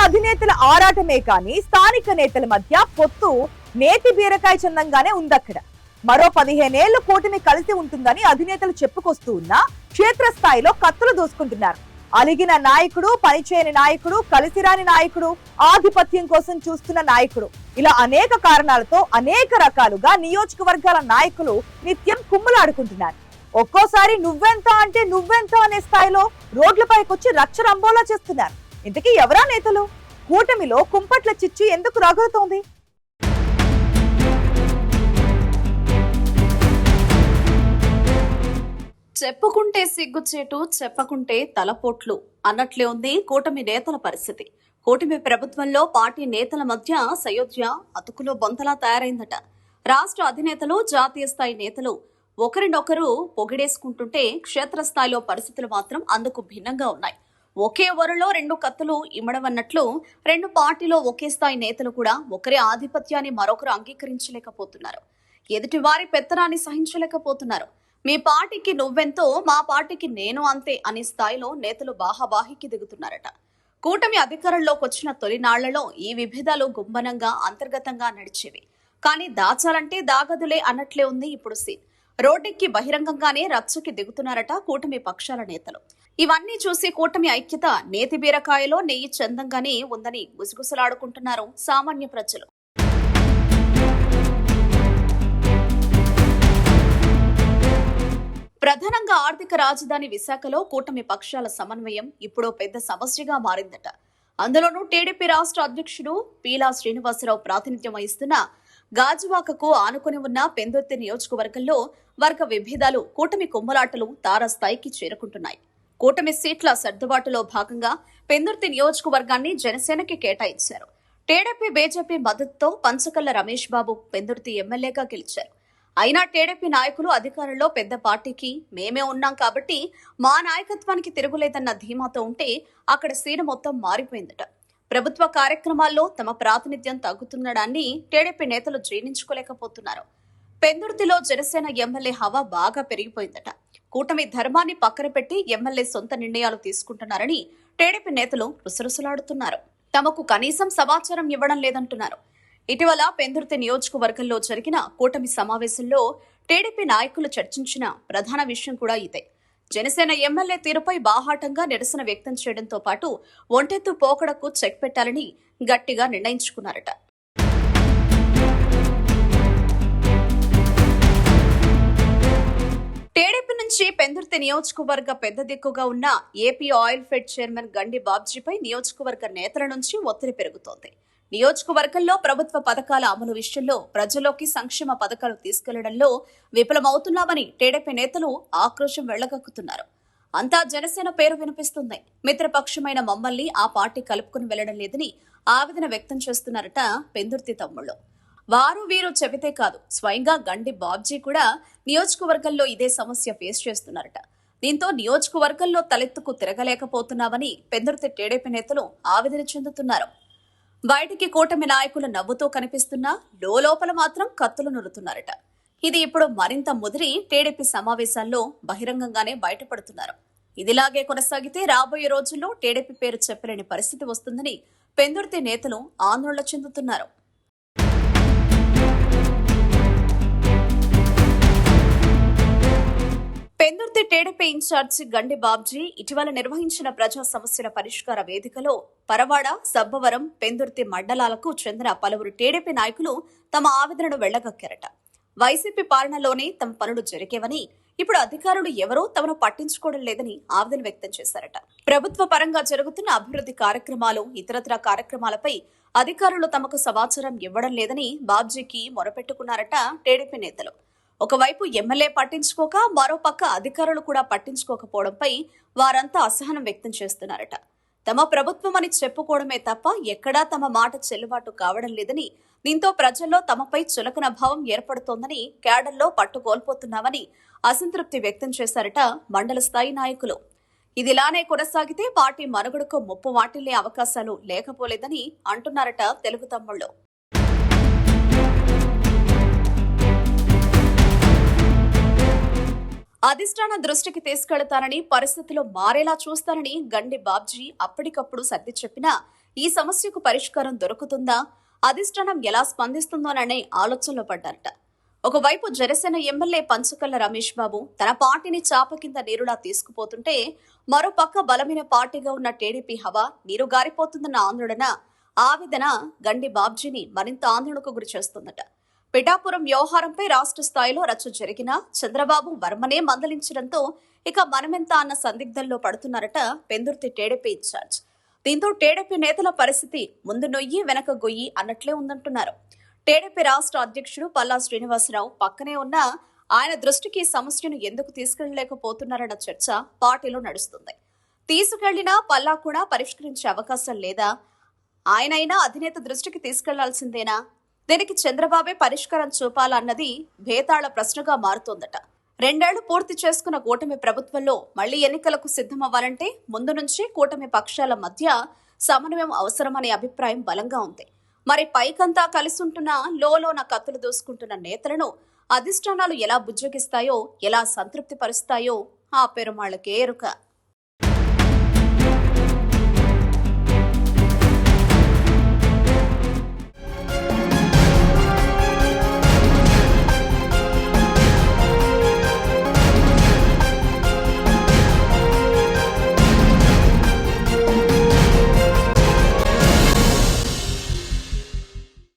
అధినేతల ఆరాటమే కానీ స్థానిక నేతల మధ్య పొత్తు నేతి బీరకాయ చందంగానే ఉందక్కడ. మరో 15 ఏళ్లు కూటమి కలిసి ఉంటుందని అధినేతలు చెప్పుకొస్తూ ఉన్నా క్షేత్రస్థాయిలో కత్తులు దూసుకుంటున్నారు. అలిగిన నాయకుడు, పనిచేయని నాయకుడు, కలిసిరాని నాయకుడు, ఆధిపత్యం కోసం చూస్తున్న నాయకుడు, ఇలా అనేక కారణాలతో అనేక రకాలుగా నియోజకవర్గాల నాయకులు నిత్యం కుమ్ములాడుకుంటున్నారు. ఒక్కోసారి నువ్వెంత అంటే నువ్వెంత అనే స్థాయిలో రోడ్లపైకొచ్చి రచ్చరంబోలా చేస్తున్నారు. ఇంతకీ ఎవరా నేతలు? కూటమిలో కుంపట్ల చిచ్చు ఎందుకు రగులుతోంది? చెప్పుకుంటే సిగ్గుచేటు, చెప్పకుంటే తలపోట్లు అన్నట్లే ఉంది కూటమి నేతల పరిస్థితి. కూటమి ప్రభుత్వంలో పార్టీ నేతల మధ్య సయోధ్య అతుకులో బొంతలా తయారైందట. రాష్ట్ర అధినేతలు, జాతీయ స్థాయి నేతలు ఒకరినొకరు పొగిడేసుకుంటుంటే క్షేత్రస్థాయిలో పరిస్థితులు మాత్రం అందుకు భిన్నంగా ఉన్నాయి. ఒకే వరలో 2 కత్తులు ఇమ్మడవన్నట్లు 2 పార్టీలో ఒకే స్థాయి నేతలు కూడా ఒకరి ఆధిపత్యాన్ని మరొకరు అంగీకరించలేకపోతున్నారు. ఎదుటివారి పెత్తనాన్ని సహించలేకపోతున్నారు. మీ పార్టీకి నువ్వెంతో, మా పార్టీకి నేను అంతే అనే స్థాయిలో నేతలు బాహాబాహికి దిగుతున్నారట. కూటమి అధికారంలోకి వచ్చిన తొలినాళ్లలో ఈ విభేదాలు గుంబనంగా అంతర్గతంగా నడిచేవి. కానీ దాచాలంటే దాగదులే అన్నట్లే ఉంది ఇప్పుడు సీన్. రోడ్డెక్కి బహిరంగంగానే రచ్చకి దిగుతున్నారట కూటమి పక్షాల నేతలు. ఇవన్నీ చూసి కూటమి ఐక్యత నేతి బీరకాయలో నెయ్యి చందంగానే ఉందని గుసగుసలాడుకుంటున్నారు సామాన్య ప్రజలు. ప్రధానంగా ఆర్థిక రాజధాని విశాఖలో కూటమి పక్షాల సమన్వయం ఇప్పుడు పెద్ద సమస్యగా మారిందట. అందులోనూ టీడీపీ రాష్ట్ర అధ్యక్షుడు పీలా శ్రీనివాసరావు ప్రాతినిధ్యం వహిస్తున్న గాజువాకకు ఆనుకుని ఉన్న పెందుర్తి నియోజకవర్గంలో వర్గ విభేదాలు, కూటమి కుమ్మలాటలు తారాస్థాయికి చేరుకుంటున్నాయి. కూటమి సీట్ల సర్దుబాటులో భాగంగా పెందుర్తి నియోజకవర్గాన్ని జనసేనకి కేటాయించారు. టీడీపీ, బీజేపీ మద్దతుతో పంచకల్ల రమేష్ బాబు పెందుర్తి ఎమ్మెల్యేగా గెలిచారు. అయినా టీడీపీ నాయకులు అధికారంలో పెద్ద పార్టీకి మేమే ఉన్నాం కాబట్టి మా నాయకత్వానికి తిరుగులేదన్న ధీమాతో ఉంటే అక్కడ సీన మొత్తం మారిపోయిందట. ప్రభుత్వ కార్యక్రమాల్లో తమ ప్రాతినిధ్యం తగ్గుతుండడాన్ని టీడీపీ నేతలు జీర్ణించుకోలేకపోతున్నారు. పెందుర్తిలో జనసేన ఎమ్మెల్యే హవా బాగా పెరిగిపోయిందట. కూటమి ధర్మాన్ని పక్కన పెట్టి ఎమ్మెల్యే సొంత నిర్ణయాలు తీసుకుంటున్నారని టీడీపీ నేతలు రుసరుసలాడుతున్నారు. తమకు కనీసం సమాచారం ఇవ్వడం లేదంటున్నారు. ఇటీవల పెందుర్తి నియోజకవర్గంలో జరిగిన కూటమి సమావేశంలో టీడీపీ నాయకులు చర్చించిన ప్రధాన విషయం కూడా ఇదే. జనసేన ఎమ్మెల్యే తీరుపై బాహాటంగా నిరసన వ్యక్తం చేయడంతో పాటు ఒంటెత్తు పోకడకు చెక్ పెట్టాలని గట్టిగా నిర్ణయించుకున్నారట. టీడీపీ నుంచి పెందుర్తి నియోజకవర్గ పెద్ద దిక్కుగా ఉన్న ఏపీ ఆయిల్ ఫెడ్ చైర్మన్ గండి బాబ్జీపై నియోజకవర్గ నేతల నుంచి ఒత్తిడి పెరుగుతోంది. నియోజకవర్గంలో ప్రభుత్వ పథకాల అమలు విషయంలో ప్రజల్లోకి సంక్షేమ పథకాలు తీసుకెళ్లడంలో విఫలమవుతున్నామని టీడీపీ నేతలు ఆక్రోశం వెళ్లగక్కుతున్నారు. అంతా జనసేన పేరు వినిపిస్తుంది. మిత్రపక్షమైన మమ్మల్ని ఆ పార్టీ కలుపుకుని వెళ్లడం లేదని ఆవేదన వ్యక్తం చేస్తున్నారట పెందుర్తి తమ్ముళ్లు. వారు వీరు చెబితే కాదు, స్వయంగా గండి బాబ్జీ కూడా నియోజకవర్గంలో ఇదే సమస్య ఫేస్ చేస్తున్నారట. దీంతో నియోజకవర్గంలో తలెత్తుకు తిరగలేకపోతున్నామని పెందుర్తి టీడీపీ నేతలు ఆవేదన చెందుతున్నారు. బయటికి కూటమి నాయకులు నవ్వుతూ కనిపిస్తున్నా లోపల మాత్రం కత్తులు నురుతున్నారట. ఇది ఇప్పుడు మరింత ముదిరి టీడీపీ సమావేశాల్లో బహిరంగంగానే బయటపడుతున్నారు. ఇదిలాగే కొనసాగితే రాబోయే రోజుల్లో టీడీపీ పేరు చెప్పలేని పరిస్థితి వస్తుందని పెందుర్తి నేతలు ఆందోళన చెందుతున్నారు. పెందుర్తి టీడీపీ ఇన్ఛార్జి గండి బాబ్జీ ఇటీవల నిర్వహించిన ప్రజా సమస్యల పరిష్కార వేదికలో పరవాడ, సబ్బవరం, పెందుర్తి మండలాలకు చెందిన పలువురు టీడీపీ నాయకులు తమ ఆవేదనను వెళ్లగక్కారట. వైసీపీ పాలనలోనే తమ పనులు జరిగేవని, ఇప్పుడు అధికారులు ఎవరూ తమను పట్టించుకోవడం లేదని ఆవేదన వ్యక్తం చేశారట. ప్రభుత్వ పరంగా జరుగుతున్న అభివృద్ధి కార్యక్రమాలు, ఇతరత్ర కార్యక్రమాలపై అధికారులు తమకు సమాచారం ఇవ్వడం లేదని బాబ్జీకి మొరపెట్టుకున్నారట టీడీపీ నేతలు. ఒకవైపు ఎమ్మెల్యే పట్టించుకోక మరోపక్క అధికారులు కూడా పట్టించుకోకపోవడంపై వారంతా అసహనం వ్యక్తం చేస్తున్నారట. తమ ప్రభుత్వం అని చెప్పుకోవడమే తప్ప ఎక్కడా తమ మాట చెల్లుబాటు కావడం లేదని, దీంతో ప్రజల్లో తమపై చులకన భావం ఏర్పడుతోందని, క్యాడర్లో పట్టు కోల్పోతున్నామని అసంతృప్తి వ్యక్తం చేశారట మండల స్థాయి నాయకులు. ఇదిలానే కొనసాగితే పార్టీ మనుగడకు ముప్పు వాటిల్లే అవకాశాలు లేకపోలేదని అంటున్నారట తెలుగు తమ్ముళ్లు. అధిష్టాన దృష్టికి తీసుకెళతానని, పరిస్థితులు మారేలా చూస్తానని గండి బాబ్జీ అప్పటికప్పుడు సర్ది చెప్పినా ఈ సమస్యకు పరిష్కారం దొరుకుతుందా, అధిష్టానం ఎలా స్పందిస్తుందోననే ఆలోచనలో పడ్డారట. ఒకవైపు జనసేన ఎమ్మెల్యే పంచకల్ల రమేష్ బాబు తన పార్టీని చాప కింద నీరులా తీసుకుపోతుంటే, మరోపక్క బలమైన పార్టీగా ఉన్న టీడీపీ హవా నీరు గారిపోతుందన్న ఆవేదన గండి బాబ్జీని మరింత ఆందోళనకు గురి చేస్తుందట. పిఠాపురం వ్యవహారంపై రాష్ట్ర స్థాయిలో రచ్చ జరిగినా చంద్రబాబు వర్మనే మందలించడంతో ఇక మనమెంత అన్న సందిగ్ధంలో పడుతున్నారట పెందుర్తి టీడీపీ ఇన్ఛార్జ్. దీంతో టీడీపీ నేతల పరిస్థితి ముందు నొయ్యి వెనక గొయ్యి అన్నట్లే ఉందంటున్నారు. టీడీపీ రాష్ట్ర అధ్యక్షుడు పల్లా శ్రీనివాసరావు పక్కనే ఉన్న ఆయన దృష్టికి సమస్యను ఎందుకు తీసుకెళ్లలేకపోతున్నారన్న చర్చ పార్టీలో నడుస్తుంది. తీసుకెళ్లినా పల్లా కూడా పరిష్కరించే అవకాశం లేదా, ఆయనైనా అధినేత దృష్టికి తీసుకెళ్లాల్సిందేనా, దీనికి చంద్రబాబే పరిష్కారం చూపాలన్నది భేతాళ ప్రశ్నగా మారుతోందట. 2 ఏళ్లు పూర్తి చేసుకున్న కూటమి ప్రభుత్వంలో మళ్లీ ఎన్నికలకు సిద్ధమవ్వాలంటే ముందు నుంచి కూటమి పక్షాల మధ్య సమన్వయం అవసరమనే అభిప్రాయం బలంగా ఉంది. మరి పైకంతా కలిసుంటున్న లోన కత్తులు దూసుకుంటున్న నేతలను అధిష్టానాలు ఎలా బుజ్జగిస్తాయో, ఎలా సంతృప్తి పరుస్తాయో ఆ పెరుమాళ్లకే ఎరుక.